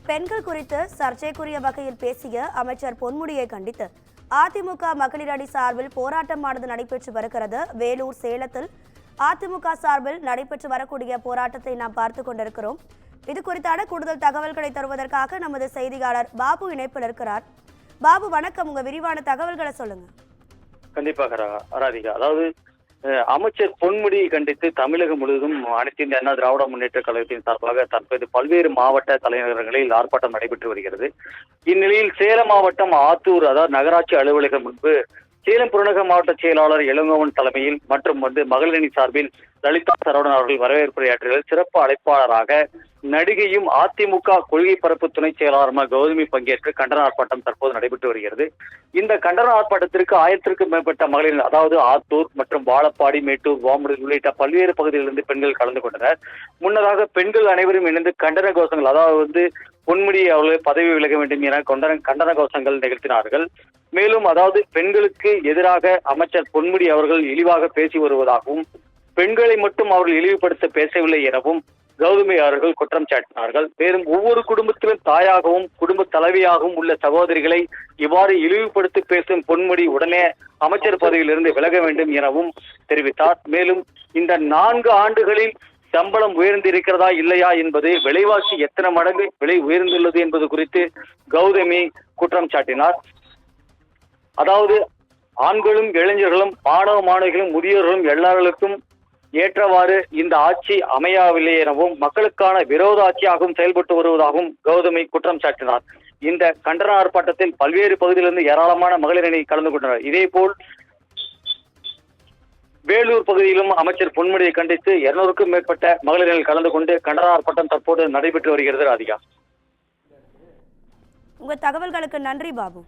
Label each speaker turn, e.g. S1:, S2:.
S1: பெண்கள் குறித்து சர்ச்சைக்குரிய வகையில் பேசிய அமைச்சர் பொன்முடியை கண்டித்து அதிமுக மகளிர் அணி சார்பில் போராட்டமானது நடைபெற்று வருகிறது. வேலூர், சேலத்தில் அதிமுக சார்பில் நடைபெற்று வரக்கூடிய போராட்டத்தை நாம் பார்த்து கொண்டிருக்கிறோம். இது குறித்தான கூடுதல் தகவல்களை தருவதற்காக நமது செய்தியாளர் பாபு இணைப்பில் இருக்கிறார். பாபு வணக்கம், உங்க விரிவான தகவல்களை சொல்லுங்க.
S2: கண்டிப்பாக ராதிகா. அதாவது அமைச்சர் பொன்முடியை கண்டித்து தமிழகம் முழுவதும் அனைத்து இந்திய அண்ணா திராவிட முன்னேற்ற கழகத்தின் சார்பாக தற்போது பல்வேறு மாவட்ட தலைநகரங்களில் ஆர்ப்பாட்டம் நடைபெற்று வருகிறது. இந்நிலையில் சேலம் மாவட்டம் ஆத்தூர், அதாவது நகராட்சி அலுவலகம் முன்பு சேலம் புறநகர் மாவட்ட செயலாளர் இளங்கோவன் தலைமையில் மற்றும் மகளிர் அணி சார்பில் லலிதா சரவணன் அவர்கள் வரவேற்புரையாற்றினர். சிறப்பு அழைப்பாளராக நடிகையும் அதிமுக கொள்கை பரப்பு துணை செயலாளருமான கௌதமி பங்கேற்று கண்டன ஆர்ப்பாட்டம் தற்போது நடைபெற்று வருகிறது. இந்த கண்டன ஆர்ப்பாட்டத்திற்கு 1000க்கும் மேற்பட்ட மகளிர், அதாவது ஆத்தூர் மற்றும் வாழப்பாடி, மேட்டூர், வாமுடி உள்ளிட்ட பல்வேறு பகுதிகளிலிருந்து பெண்கள் கலந்து கொண்டனர். முன்னதாக பெண்கள் அனைவரும் இணைந்து கண்டன கோஷங்கள், அதாவது பொன்முடி அவர்கள் பதவி விலக வேண்டும் என கண்டன கோஷங்கள் நிகழ்த்தினார்கள். மேலும் அதாவது பெண்களுக்கு எதிராக அமைச்சர் பொன்முடி அவர்கள் இழிவாக பேசி வருவதாகவும், பெண்களை மட்டும் அவர்கள் இழிவுபடுத்த பேசவில்லை எனவும் கௌதமி அவர்கள் குற்றம் சாட்டினார்கள். மேலும் ஒவ்வொரு குடும்பத்திலும் தாயாகவும் குடும்ப தலைவியாகவும் உள்ள சகோதரிகளை இவ்வாறு இழிவுபடுத்தி பேசும் பொன்முடி உடனே அமைச்சர் பதவியிலிருந்து விலக வேண்டும் எனவும் தெரிவித்தார். மேலும் இந்த 4 ஆண்டுகளில் சம்பளம் உயர்ந்திருக்கிறதா இல்லையா என்பது, விலைவாசி எத்தனை மடங்கு விலை உயர்ந்துள்ளது என்பது குறித்து கௌதமி குற்றம் சாட்டினார். அதாவது ஆண்களும் இளைஞர்களும் மாணவ மாணவிகளும் முதியோர்களும் எல்லாருக்கும் ஏற்றவாறு இந்த ஆட்சி அமையவில்லை எனவும் மக்களுக்கான விரோத ஆட்சியாகவும் செயல்பட்டு வருவதாகவும் கௌதமி குற்றம் சாட்டினார். இந்த கண்டன ஆர்ப்பாட்டத்தில் பல்வேறு பகுதியிலிருந்து ஏராளமான மகளிர் அணி கலந்து கொண்டனர். இதேபோல் வேலூர் பகுதியிலும் அமைச்சர் பொன்முடியை கண்டித்து 200க்கும் மேற்பட்ட மகளிர் அணிகள் கலந்து கொண்டு கண்டன ஆர்ப்பாட்டம் தற்போது நடைபெற்று வருகிறது. ராதிகா,
S1: உங்க தகவல்களுக்கு நன்றி பாபு.